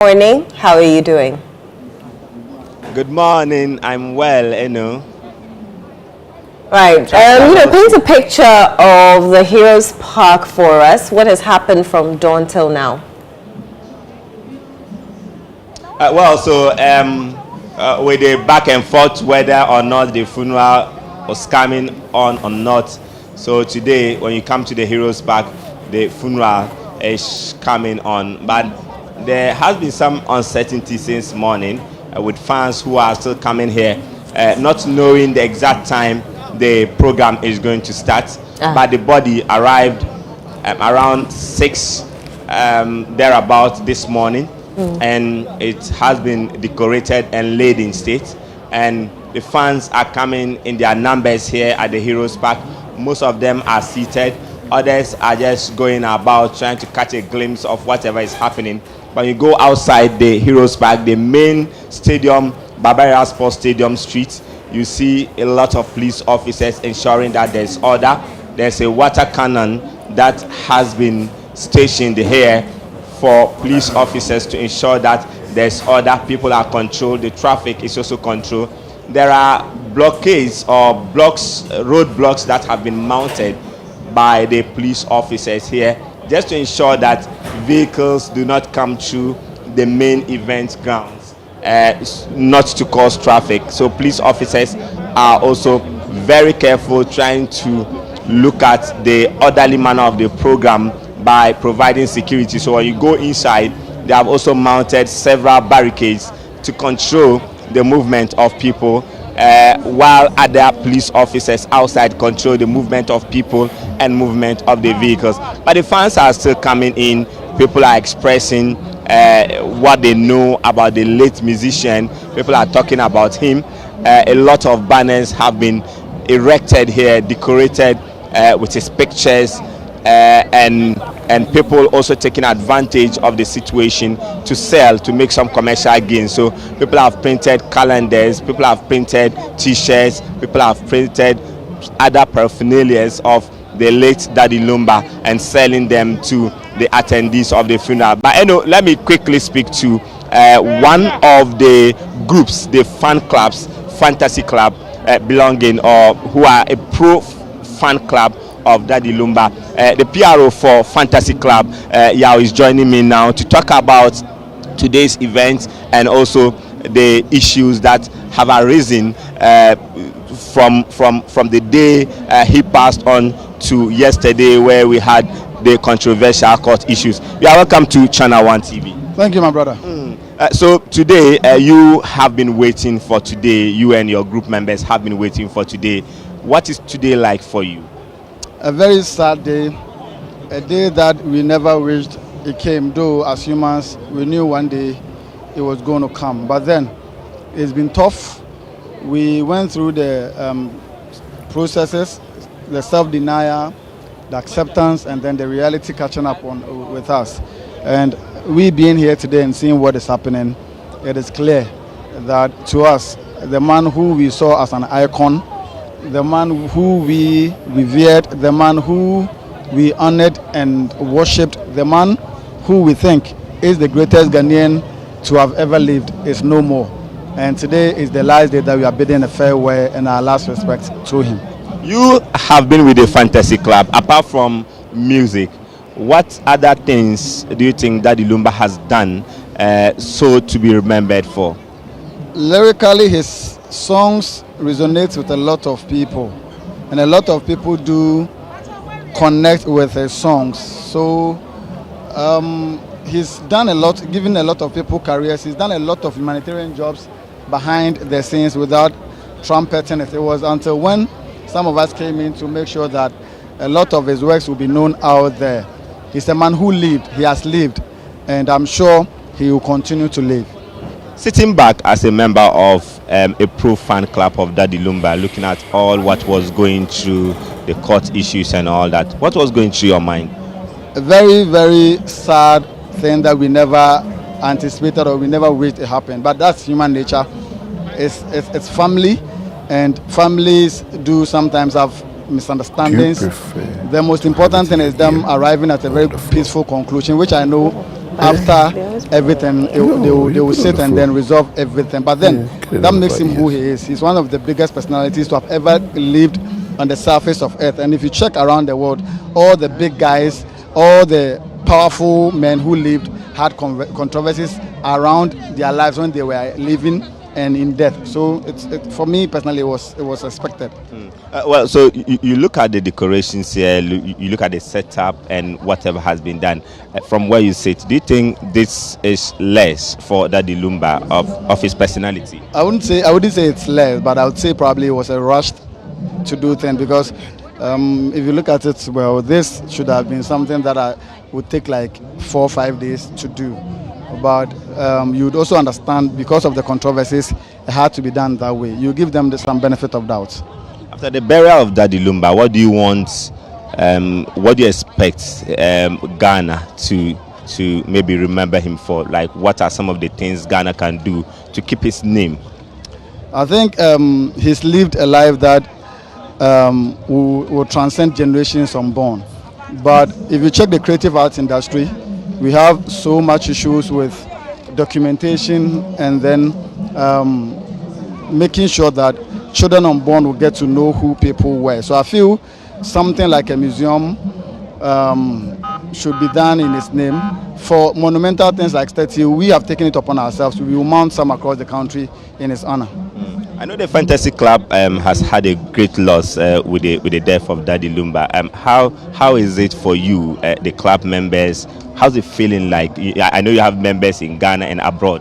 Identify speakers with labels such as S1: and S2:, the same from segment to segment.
S1: Morning. How are you doing?
S2: Good morning. I'm well,
S1: Right. Paint a picture of the Heroes Park for us. What has happened from dawn till now?
S2: With the back and forth whether or not the funeral was coming on or not. So today, when you come to the Heroes Park, the funeral is coming on. But there has been some uncertainty since morning with fans who are still coming here, not knowing the exact time the program is going to start. But the body arrived around 6 thereabout this morning. And it has been decorated and laid in state, and the fans are coming in their numbers here at the Heroes Park. Most of them are seated, others are just going about trying to catch a glimpse of whatever is happening. When you go outside the Heroes Park, the main stadium, Barbarian Sports Stadium Street, you see a lot of police officers ensuring that there's order. There's a water cannon that has been stationed here for police officers to ensure that there's order, people are controlled, the traffic is also controlled. There are blockades or roadblocks that have been mounted by the police officers here just to ensure that vehicles do not come through the main event grounds, not to cause traffic. So police officers are also very careful, trying to look at the orderly manner of the program by providing security. So when you go inside, they have also mounted several barricades to control the movement of people, while other police officers outside control the movement of people and movement of the vehicles. But the fans are still coming in. People are expressing what they know about the late musician. People are talking about him. A lot of banners have been erected here, decorated with his pictures, and people also taking advantage of the situation to sell, to make some commercial gains. So people have printed calendars, people have printed t-shirts, people have printed other paraphernalia of the late Daddy Lumba and selling them to the attendees of the funeral. But let me quickly speak to one of the groups, the fan clubs, fantasy club belonging, or who are a pro fan club of Daddy Lumba. The PRO for Fantasy Club, Yao, is joining me now to talk about today's event and also the issues that have arisen from the day he passed on to yesterday, where we had the controversial court issues. You are welcome to ChannelOne TV.
S3: Thank you, my brother.
S2: So today, you have been waiting for today. You and your group members have been waiting for today. What is today like for you?
S3: A very sad day, a day that we never wished it came, though as humans we knew one day it was going to come. But then it's been tough. We went through the processes, the self-denial, the acceptance, and then the reality catching up with us. And we being here today and seeing what is happening, it is clear that to us, the man who we saw as an icon, the man who we revered, the man who we honored and worshipped, the man who we think is the greatest Ghanaian to have ever lived, is no more. And today is the last day that we are bidding a farewell and our last respect to him.
S2: You have been with the Fantasy Club. Apart from music, what other things do you think Daddy Lumba has done so to be remembered for?
S3: Lyrically, his songs resonate with a lot of people, and a lot of people do connect with his songs. So he's done a lot, given a lot of people careers. He's done a lot of humanitarian jobs behind the scenes without trumpeting it. It was until when some of us came in to make sure that a lot of his works will be known out there. He's a man who lived, he has lived, and I'm sure he will continue to live.
S2: Sitting back as a member of a pro fan club of Daddy Lumba, looking at all what was going through, the court issues and all that, what was going through your mind?
S3: A very, very sad thing that we never anticipated or we never wished it happened. But that's human nature. It's family, and families do sometimes have misunderstandings. The most important thing is them arriving at a very peaceful conclusion, which I know after everything, they will sit and then resolve everything. But then that makes him who he is. He's one of the biggest personalities to have ever lived on the surface of earth. And if you check around the world, all the big guys, all the powerful men who lived had controversies around their lives when they were living and in death. So for me personally, it was expected.
S2: Well, so you look at the decorations here, you look at the setup and whatever has been done. From where you sit, do you think this is less for Daddy Lumba of his personality?
S3: I wouldn't say it's less, but I would say probably it was a rushed to do thing, because if you look at it, well, this should have been something that would take like 4 or 5 days to do. But you'd also understand, because of the controversies, it had to be done that way. You give them some benefit of doubt.
S2: After the burial of Daddy Lumba, what do you want? What do you expect Ghana to maybe remember him for? Like, what are some of the things Ghana can do to keep his name?
S3: I think he's lived a life that will transcend generations unborn. But if you check the creative arts industry, we have so much issues with documentation and then making sure that children unborn will get to know who people were. So I feel something like a museum should be done in his name. For monumental things like statue, we have taken it upon ourselves. We will mount some across the country in his honor.
S2: I know the Fantasy Club has had a great loss with the death of Daddy Lumba. How is it for you, the club members? How's it feeling like? I know you have members in Ghana and abroad.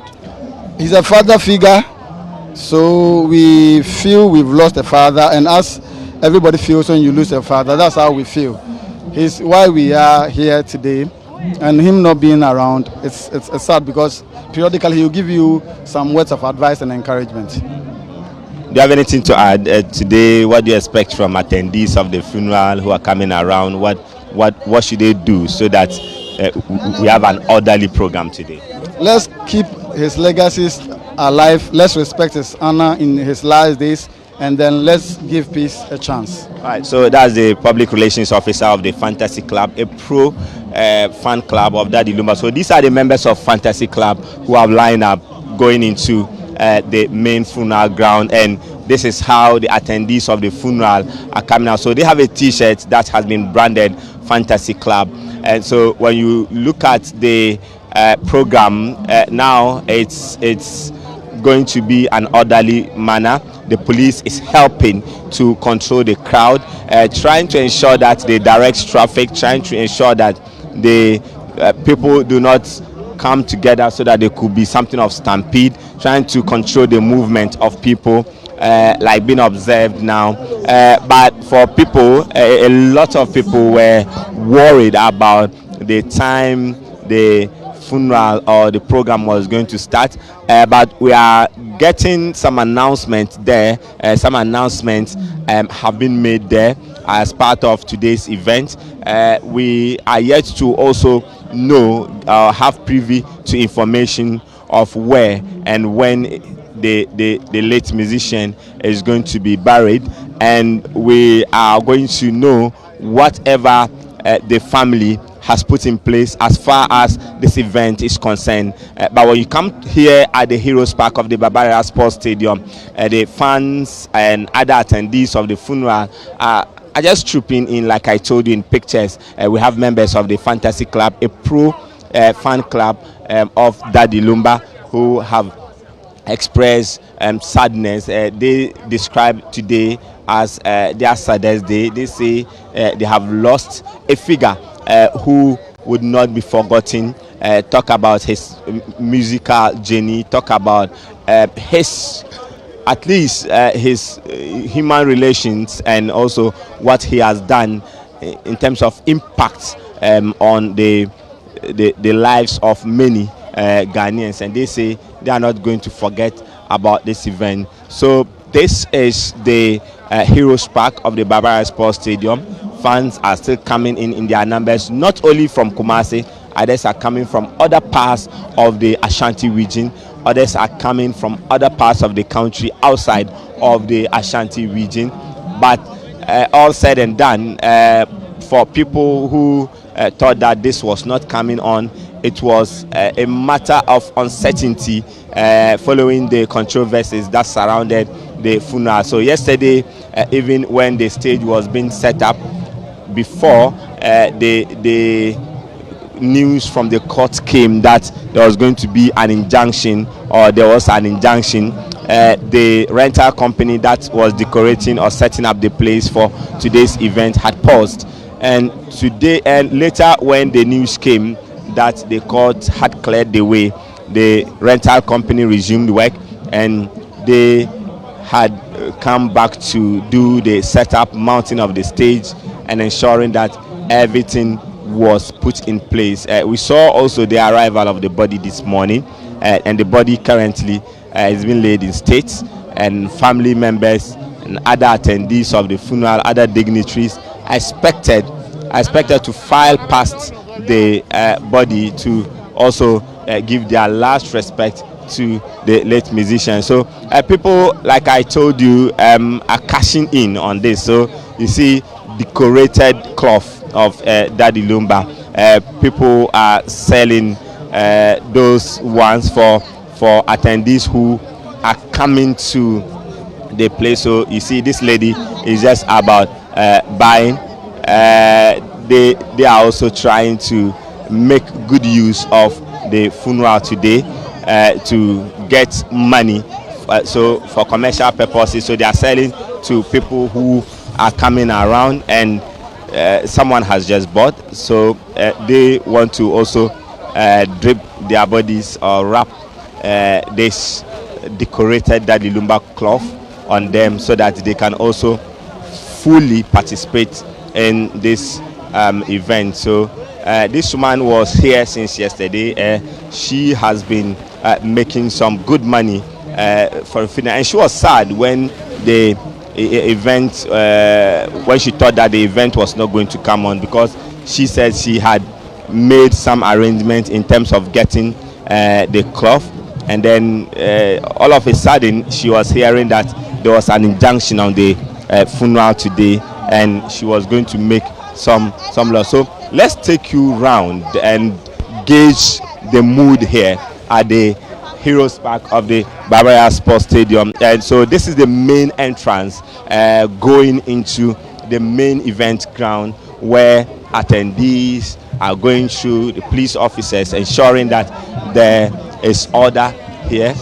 S3: He's a father figure, so we feel we've lost a father, and as everybody feels when you lose a father, that's how we feel. He's why we are here today, and him not being around, it's sad, because periodically he'll give you some words of advice and encouragement.
S2: Do you have anything to add today? What do you expect from attendees of the funeral who are coming around? What should they do so that we have an orderly program today?
S3: Let's keep his legacies alive. Let's respect his honor in his last days, and then let's give peace a chance.
S2: All right, so that's the public relations officer of the Fantasy Club, a pro fan club of Daddy Lumba. So these are the members of Fantasy Club who have lined up going into the main funeral ground, and this is how the attendees of the funeral are coming out. So they have a t-shirt that has been branded Fantasy Club, and so when you look at the program now, it's going to be an orderly manner. The police is helping to control the crowd, trying to ensure that they direct traffic, trying to ensure that the people do not come together so that there could be something of stampede, trying to control the movement of people like being observed now. But for people, a lot of people were worried about the time the funeral or the program was going to start, but we are getting some announcements there. Some announcements have been made there as part of today's event. We are yet to also know, have privy to information of where and when the late musician is going to be buried, and we are going to know whatever the family has put in place as far as this event is concerned. But when you come here at the Heroes Park of the Barbara Sports Stadium, the fans and other attendees of the funeral are just trooping in. Like I told you in pictures, we have members of the Fantasy Club, a pro fan club of Daddy Lumba, who have expressed sadness. They describe today as their saddest day. They say they have lost a figure who would not be forgotten. Talk about his musical journey, talk about his, at least his human relations, and also what he has done in terms of impact on the lives of many Ghanaians. And they say they are not going to forget about this event. So this is the Heroes Park of the Barbara Sports Stadium. Fans are still coming in their numbers, not only from Kumasi, others are coming from other parts of the Ashanti region, others are coming from other parts of the country outside of the Ashanti region. But all said and done, for people who thought that this was not coming on, it was a matter of uncertainty following the controversies that surrounded the funeral. So yesterday, even when the stage was being set up, before the news from the court came that there was going to be an injunction, or there was an injunction, the rental company that was decorating or setting up the place for today's event had paused. And today and later, when the news came that the court had cleared the way, the rental company resumed work, and they had come back to do the setup, mounting of the stage, and ensuring that everything was put in place. We saw also the arrival of the body this morning, and the body currently is being laid in state, and family members and other attendees of the funeral, other dignitaries are expected to file past the body to also give their last respect to the late musician. So people, like I told you, are cashing in on this. So you see decorated cloth of Daddy Lumba. People are selling those ones for attendees who are coming to the place. So you see this lady is just about buying. They are also trying to make good use of the funeral today to get money, so for commercial purposes. So they are selling to people who are coming around, and someone has just bought, so they want to also drip their bodies or wrap this decorated Daddy Lumba cloth on them, so that they can also fully participate in this event. So this woman was here since yesterday. She has been making some good money for the funeral, and she was sad when the event, when she thought that the event was not going to come on, because she said she had made some arrangement in terms of getting the cloth, and then all of a sudden she was hearing that there was an injunction on the funeral today, and she was going to make some loss. So let's take you round and gauge the mood here at the Heroes Park of the Barbara Sports Stadium. And so this is the main entrance going into the main event ground, where attendees are going through, the police officers ensuring that there is order here,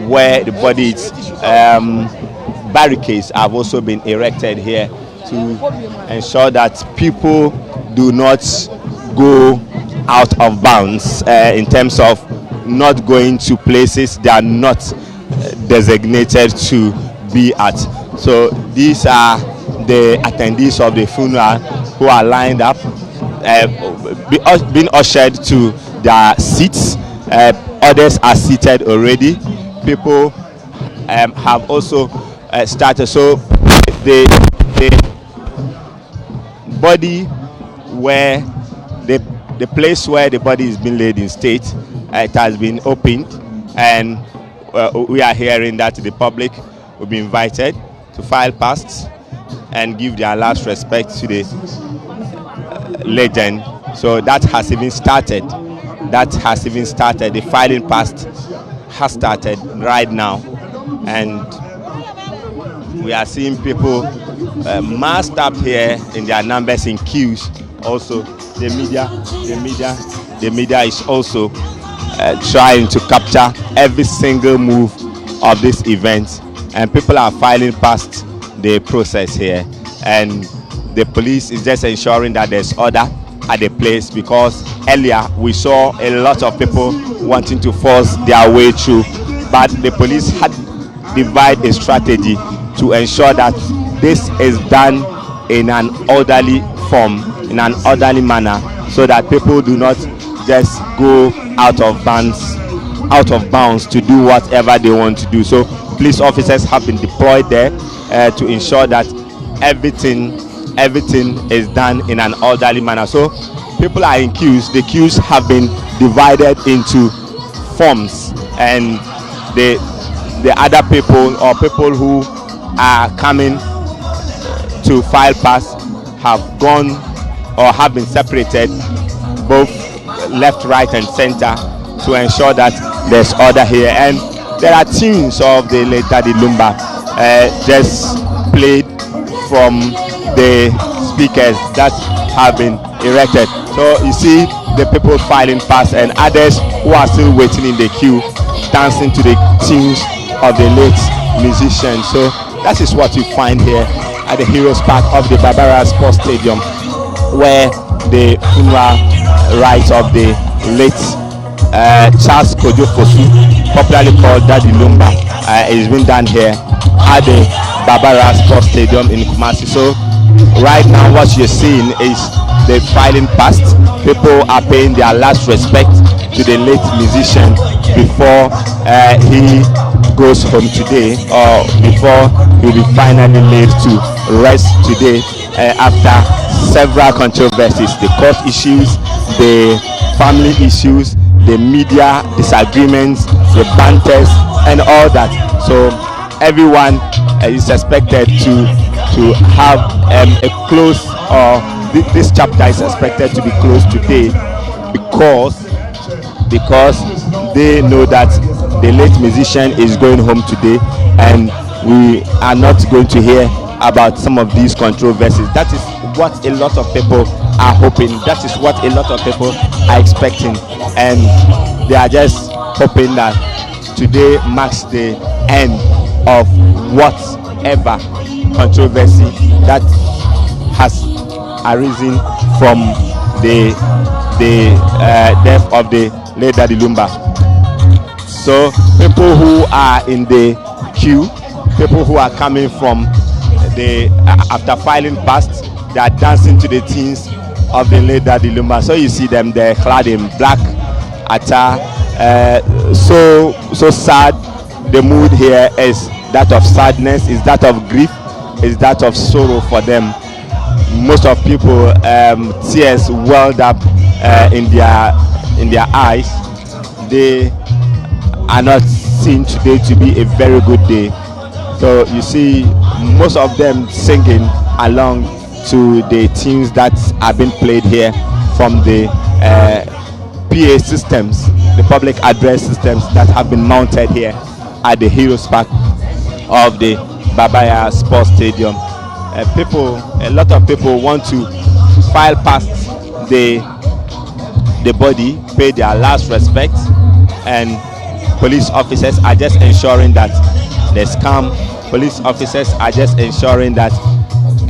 S2: where the bodies, barricades have also been erected here to ensure that people do not go out of bounds in terms of not going to places they are not designated to be at. So these are the attendees of the funeral who are lined up, being ushered to their seats. Others are seated already. People have also started. So the body where the place where the body is being laid in state, it has been opened, and we are hearing that the public will be invited to file past and give their last respect to the legend. So that has even started. The filing past has started right now, and we are seeing people massed up here in their numbers in queues. Also, the media is also trying to capture every single move of this event, and people are filing past the process here, and the police is just ensuring that there's order at the place, because earlier we saw a lot of people wanting to force their way through, but the police had devised a strategy to ensure that this is done in an orderly form, in an orderly manner, so that people do not just go out of bounds to do whatever they want to do. So police officers have been deployed there to ensure that everything is done in an orderly manner. So people are in queues. The queues have been divided into forms, and the other people, or people who are coming to file pass, have gone or have been separated. Both left, right, and center to ensure that there's order here. And there are tunes of the late Daddy Lumba just played from the speakers that have been erected. So you see the people filing past and others who are still waiting in the queue, dancing to the tunes of the late musician. So that is what you find here at the Heroes Park of the Barbara Sports Stadium, where the funeral rites of the late Charles Kojo Fosu, popularly called Daddy Lumba, is being done here at the Barbara Sports Stadium in Kumasi. So right now what you're seeing is the filing past. People are paying their last respect to the late musician before he goes home today, or before he will be finally laid to rest today after several controversies, the court issues, the family issues, the media disagreements, the banters, and all that. So everyone is expected to have a close, or this chapter is expected to be closed today, because they know that the late musician is going home today, and we are not going to hear about some of these controversies. That is what a lot of people are hoping. That is what a lot of people are expecting, and they are just hoping that today marks the end of whatever controversy that has arisen from the death of the late Daddy Lumba. So people who are in the queue, people who are coming from the after filing past, they are dancing to the tunes of the late Daddy Lumba. So you see them there clad in black attire. So sad. The mood here is that of sadness, is that of grief, is that of sorrow for them. Most of people, tears welled up in their eyes. They are not seen today to be a very good day. So you see most of them singing along to the tunes that are being played here from the PA systems, the public address systems that have been mounted here at the Heroes Park of the Barbara Sports Stadium. A lot of people want to file past the body, pay their last respect, and police officers are just ensuring that there's calm. Police officers are just ensuring that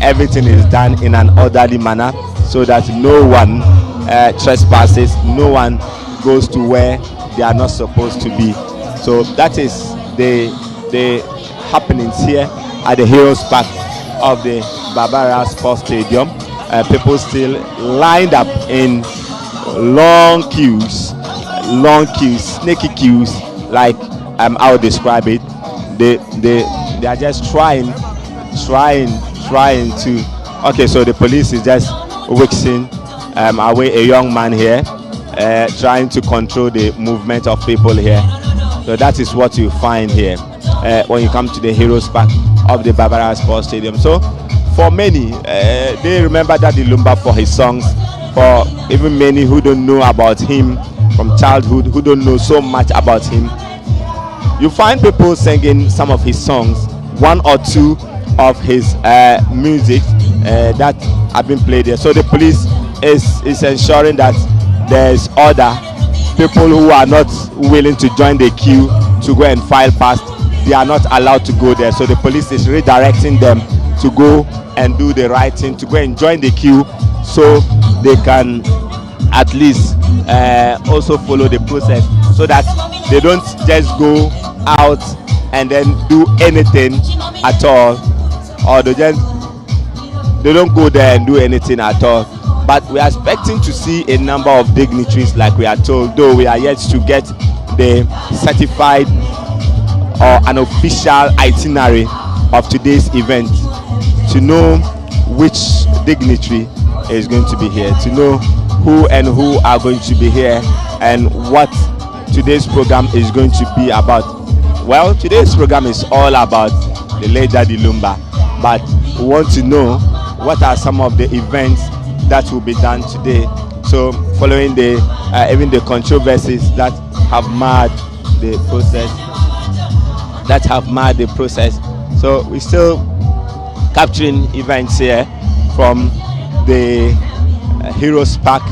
S2: everything is done in an orderly manner, so that no one trespasses, no one goes to where they are not supposed to be. So that is the happenings here at the Heroes Park of the Barbara Sports Stadium. People still lined up in long queues, snaky queues, like I would describe it. They are just trying to. Okay, so the police is just whixing away a young man here, trying to control the movement of people here. So that is what you find here when you come to the Heroes Park of the Barbara Sports Stadium. So for many, they remember Daddy Lumba for his songs. For even many who don't know about him from childhood, who don't know so much about him, you find people singing some of his songs, one or two of his music that have been played here. So the police is ensuring that there's order. People who are not willing to join the queue to go and file past, they are not allowed to go there. So the police is redirecting them to go and do the right thing, to go and join the queue, so they can at least also follow the process, so that they don't just go out and then do anything at all, or they don't go there and do anything at all. But we are expecting to see a number of dignitaries, like we are told, though we are yet to get the certified or an official itinerary of today's event, to know which dignitary is going to be here, to know who are going to be here, and what today's program is going to be about. Well, today's program is all about the late Daddy Lumba, but we want to know what are some of the events that will be done today So following the even the controversies that have marred the process, so we still capturing events here from the Heroes Park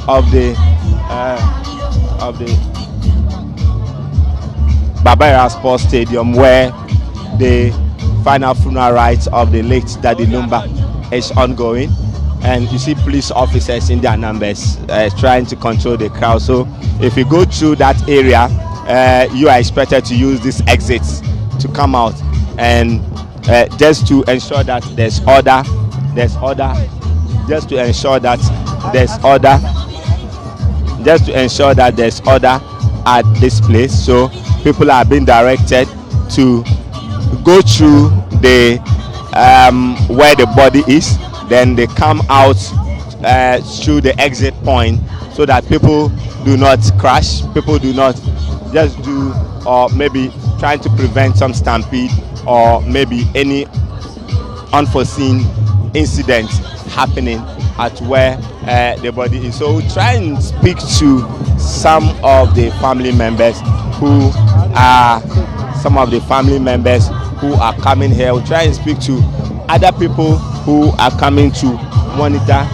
S2: of the Barbara Sports Stadium, where the final funeral rites of the late Daddy Lumba is ongoing, and you see police officers in their numbers trying to control the crowd. So if you go through that area, you are expected to use these exits to come out, and just to ensure that there's order, just to ensure that there's order at this place. So people are being directed to go through the where the body is, then they come out through the exit point, so that people do not crash, people do not just do, or maybe trying to prevent some stampede or maybe any unforeseen incident happening at where the body is. So we'll try and speak to some of the family members who are coming here. We'll try and speak to other people who are coming to monitor,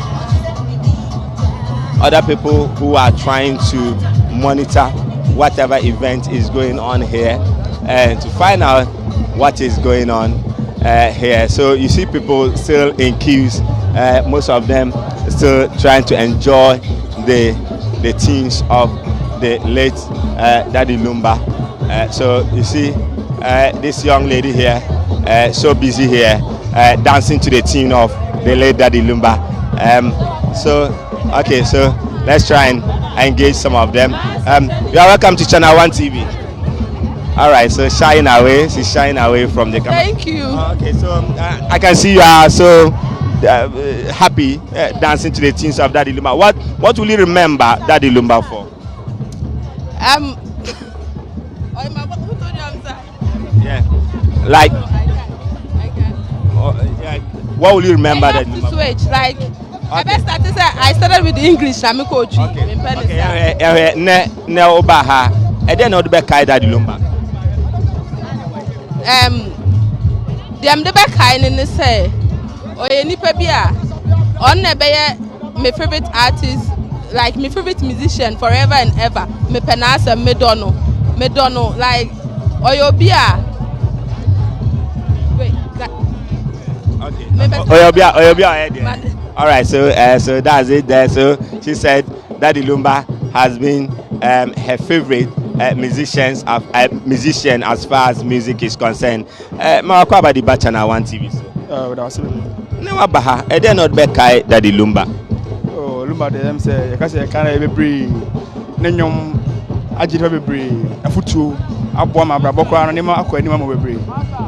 S2: other people who are trying to monitor whatever event is going on here, and to find out what is going on here. So you see people still in queues, most of them still trying to enjoy the tunes of the late Daddy Lumba. So you see this young lady here, so busy here, dancing to the tune of the late Daddy Lumba. So let's try and engage some of them. You are welcome to ChannelOne TV. All right, so she's shying away from the camera.
S4: Thank you.
S2: Okay, so I can see you are so happy dancing to the tunes of Daddy Lumba. What will you remember Daddy Lumba for?
S4: Who told you I'm sorry?
S2: Yeah, like what will you remember
S4: I have
S2: Daddy
S4: to
S2: Lumba?
S4: switch. Like I started with English. I'm a coach.
S2: Okay. Ne obaha. Eden no be kai Daddy Lumba.
S4: Dem de be kai ne say oye nipa bia on na be my favorite artist, like my favorite musician forever and ever. Me penasa me dono like oyo bia. Wait,
S2: Okay. All right, so that's it there. So she said Daddy Lumba has been her favorite musician as far as music is concerned. Mawako about the ChannelOne TV. Never baha. Eden not be kai Daddy Lumba.
S3: Oh, Lumba them say because you can't be free. Nenyom agita be free. Afutu abwa ma bra bokwa no nema akwa anima mo be free.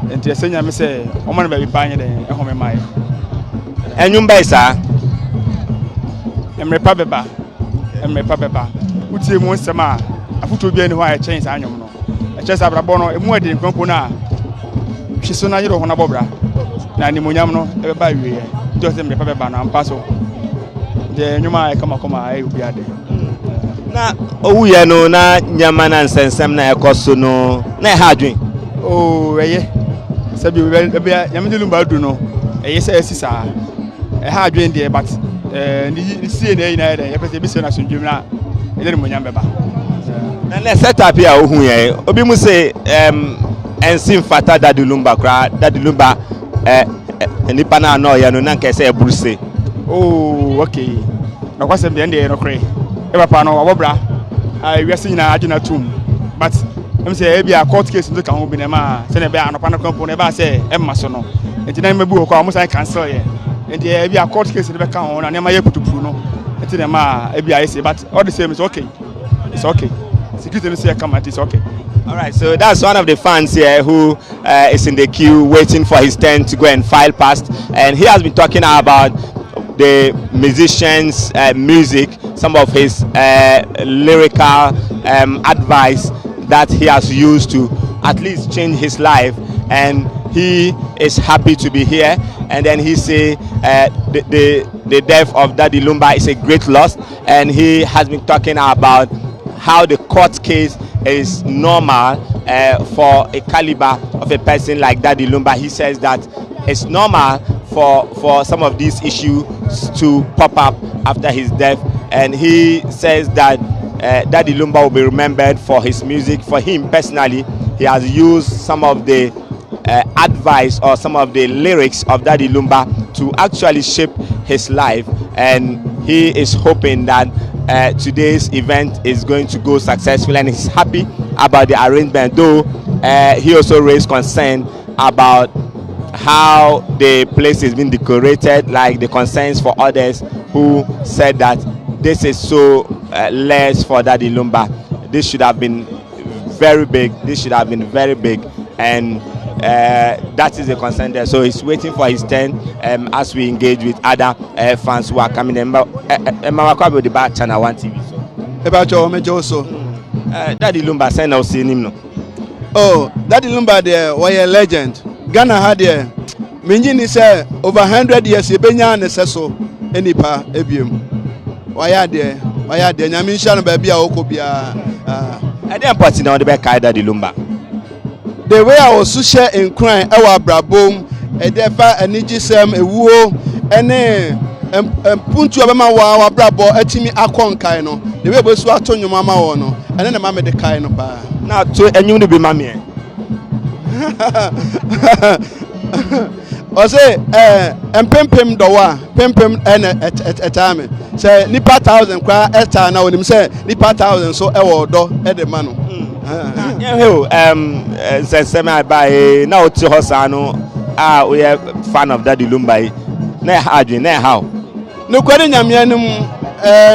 S3: Enti esenya me say o man be banye den e home mai.
S2: Enyum ba isa.
S3: Emrepa beba. Utie mu nsem a afutu bia ni ho a chance anyom no. E chance abrabo no emu adi nkonko na hwiso na yero ho na bobra. Na ni monyam no e ba wie. Just emrepa beba na ampa so. Je nyuma e kama e obi ade.
S2: Na owu ye no na nyama na nsensem na ekoso no na e ha adwen.
S3: Oh eye. Sabi be nyamde Lumba du no. Eye say asisa. E ha adwen de but ni sie na ina ede. E pese bi se na sondwem na e de monyam beba.
S2: Na setup here ohun ye. Obi mu say ensim fata Daddy Lumba kra. Daddy Lumba nipa na no ye no na nke say eburuse.
S3: Oh okay. Na kwasem de no kre. E papa no wabobra. I we see na agina tum. But em say e bia court case ndo kan ho bi na ma se na be anopa na kampo na ba say e ma so no. Enti na mebu ko amusa cancel ye. Enti e bia court case be kan ho na ne ma ye kutupuru no. Enti na ma e bia say but all the same is okay. It's okay. Security no say come at it's okay.
S2: All right, so that's one of the fans here who is in the queue waiting for his turn to go and file past, and he has been talking about the musicians' music, some of his lyrical advice that he has used to at least change his life, and he is happy to be here. And then he say the the death of Daddy Lumba is a great loss, and he has been talking about how the court case is normal for a caliber of a person like Daddy Lumba. He says that it's normal for some of these issues to pop up after his death, and he says that Daddy Lumba will be remembered for his music. For him personally, he has used some of the advice or some of the lyrics of Daddy Lumba to actually shape his life, and he is hoping that today's event is going to go successful, and he's happy about the arrangement, though he also raised concern about how the place is being decorated, like the concerns for others who said that this is so less for Daddy Lumba. This should have been very big. This should have been very big, and that is the concern there. So he's waiting for his turn as we engage with other fans who are coming. Emma with the back ChannelOne TV. So. Daddy Lumba send us in him no.
S5: Oh, Daddy Lumba there was a legend. Ghana had there. Minjini say over 100 years he been yan so enipa ebium. Why there? Nyamisha no baby a okobia.
S2: I didn't put in on the back Daddy Lumba.
S5: The way I was so share in crime, our brabom, a defa, a nijisem, a woo, and puntu abema wa brabo, a timmy akon kaino. The way we swat on your mama ono, and then the mamma the kaino pa.
S2: Now to and you be mammy.
S5: I say, and pimpim doa, pimpim and a time. Say, nipa 1,000 cry at time now, him say, nipa 1,000 so ever do at the manu.
S2: Say me by now to Hosano. We are fan of Daddy Lumba. Ne hardly, ne how.
S5: No kwani nyamianum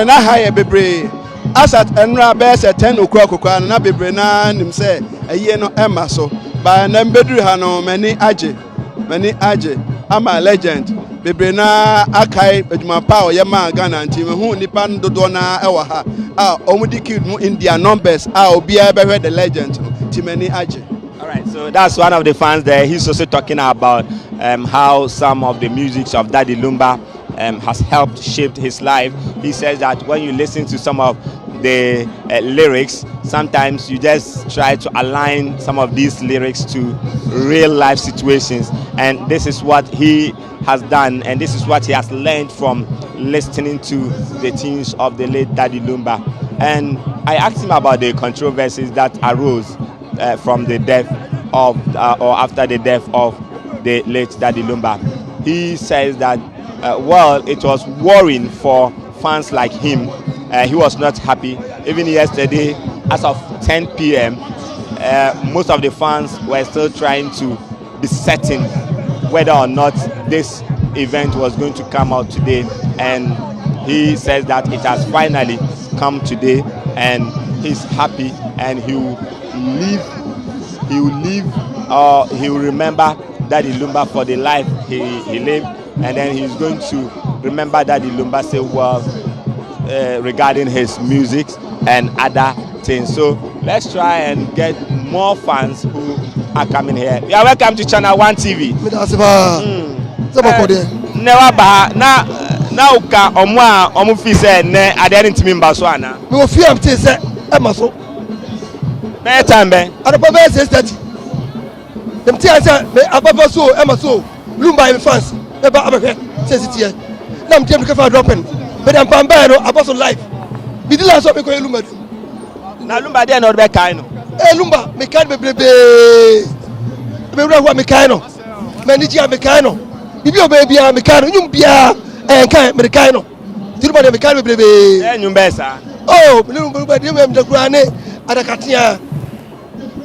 S5: na high bebre. As at enra best at 10 o'clock na bebre na nim say a year no emma so. By nam bedru hano many aje. I'm a legend. Bebre na akai ejuma pa o yema Ghana nti me hu nipa dodo na ewa ha. Omudi kid mu in their numbers. Obi ebe the legend. Timeni aje.
S2: All right, so that's one of the fans there. He's also talking about how some of the music of Daddy Lumba has helped shape his life. He says that when you listen to some of the lyrics, sometimes you just try to align some of these lyrics to real life situations, and this is what he has done, and this is what he has learned from listening to the tunes of the late Daddy Lumba. And I asked him about the controversies that arose from the death of or after the death of the late Daddy Lumba. He says that well, it was worrying for fans like him. He was not happy. Even yesterday, as of 10 p.m., most of the fans were still trying to be certain whether or not this event was going to come out today. And he says that it has finally come today, and he's happy, and he will remember Daddy Lumba for the life he lived, and then he's going to remember Daddy Lumba say well regarding his music and other things. So let's try and get more fans who are coming here. You are welcome to ChannelOne TV. Never bah na uka omwa omufi say ne adere ntimi mba so ana.
S6: Me ofi am te say e ma so.
S2: Na time be.
S6: Adapa be say steady. Dem ti say me ababa so e ma so. Lumba in fans. E ba abahwe say sitie. Na mtem ka fa dropping. But I'm pamba no apostle life. Bi di la so me ko Lumba.
S2: Na Lumba dey na be kai no.
S6: Lumba me kan bebrebe. Me wura ho me kan no. Me ni ji am kan no. Bibi obebi am kan no. Nyum bia kan me kan no. Lumba dey me kan bebrebe.
S2: Nyum be sa.
S6: Oh, Lumba dey me mdakura ne adakatia.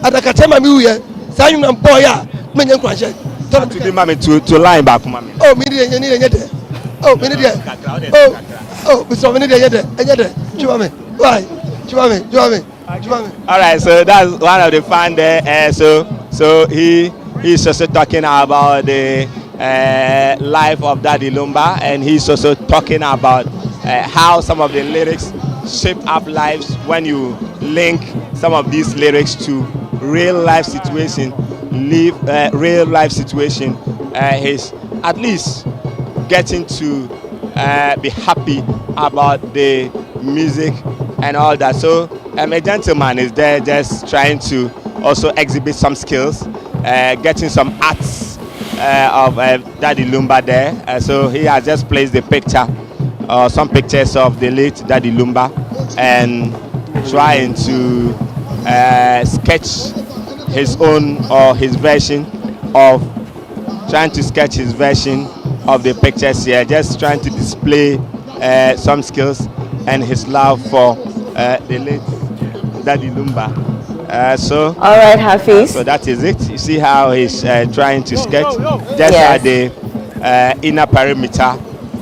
S6: Adakatema mi uye. Sa nyum na boy a me nyan kwanhye.
S2: To be mama to line back mama.
S6: Oh, me dey nye de. Oh, me dey. Oh, we saw me dey nye de. Chuma me. Why? Chuma me.
S2: All right, so that's one of the fans there. So he's also talking about the life of Daddy Lumba, and he's also talking about how some of the lyrics shape up lives when you link some of these lyrics to real life situation. Real life situation. He's at least getting to be happy about the music and all that. So a gentleman is there just trying to also exhibit some skills, getting some arts of Daddy Lumba there. So he has just placed the picture, some pictures of the late Daddy Lumba, and trying to sketch his own or his version of, the pictures here, just trying to display some skills and his love for the late Daddy Lumba. All
S1: right, Hafiz.
S2: So that is it. You see how he's trying to sketch just at the inner perimeter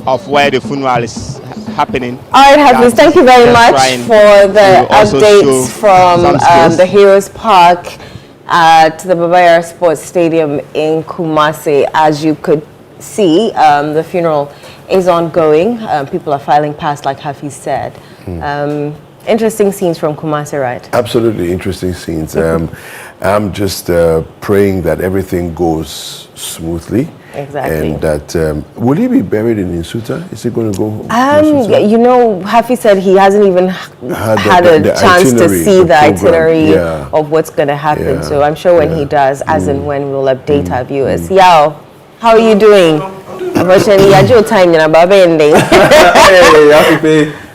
S2: of where the funeral is happening.
S1: All right, Hafiz, thank you very much for the updates from the Heroes Park at the Babaya Sports Stadium in Kumasi. As you could see, the funeral is ongoing. People are filing past, like Hafiz said. Interesting scenes from Kumasi, right?
S7: Absolutely interesting scenes. I'm just praying that everything goes smoothly.
S1: Exactly.
S7: And that, will he be buried in Insuta? Is he going to go home?
S1: You know, Hafiz said he hasn't even had a chance to see the itinerary of what's going to happen. Yeah. So I'm sure when he does, as and when, we'll update our viewers. Yao, how are you doing? Unfortunately, I do time, you know,